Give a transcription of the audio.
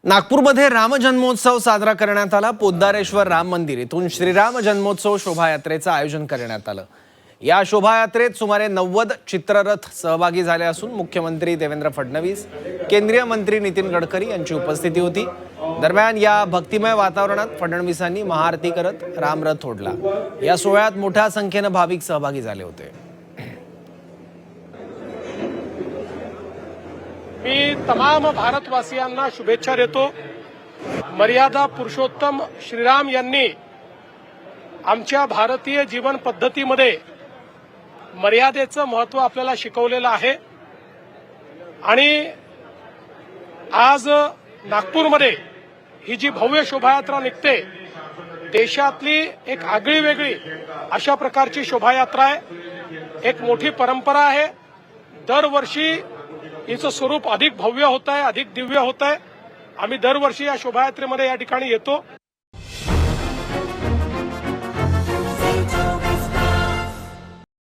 नागपूरमध्ये राम जन्मोत्सव साजरा करण्यात आला। पोद्दारेश्वर राम मंदिर इथून श्रीराम जन्मोत्सव शोभायात्रेचं आयोजन करण्यात आलं। या शोभायात्रेत सुमारे 90 चित्ररथ सहभागी झाले असून मुख्यमंत्री देवेंद्र फडणवीस, केंद्रीय मंत्री नितीन गडकरी यांची उपस्थिती होती। दरम्यान या भक्तिमय वातावरणात फडणवीसांनी महाआरती करत रामरथ ओढला। या सोहळ्यात मोठ्या संख्येने भाविक सहभागी झाले होते। मी तमाम भारतवासियांना शुभेच्छा देतो। मर्यादा पुरुषोत्तम श्रीराम यांनी आमच्या भारतीय जीवन पद्धतीमध्ये मर्यादेचं महत्त्व आपल्याला शिकवलेलं आहे आणि आज नागपूरमध्ये ही जी भव्य शोभायात्रा निघते, देशातली एक आगळी वेगळी अशा प्रकारची शोभायात्रा आहे। एक मोठी परंपरा आहे। दरवर्षी हिचं स्वरूप अधिक भव्य होत आहे, अधिक दिव्य होत आहे। आम्ही दरवर्षी या शोभायात्रेमध्ये या ठिकाणी येतो।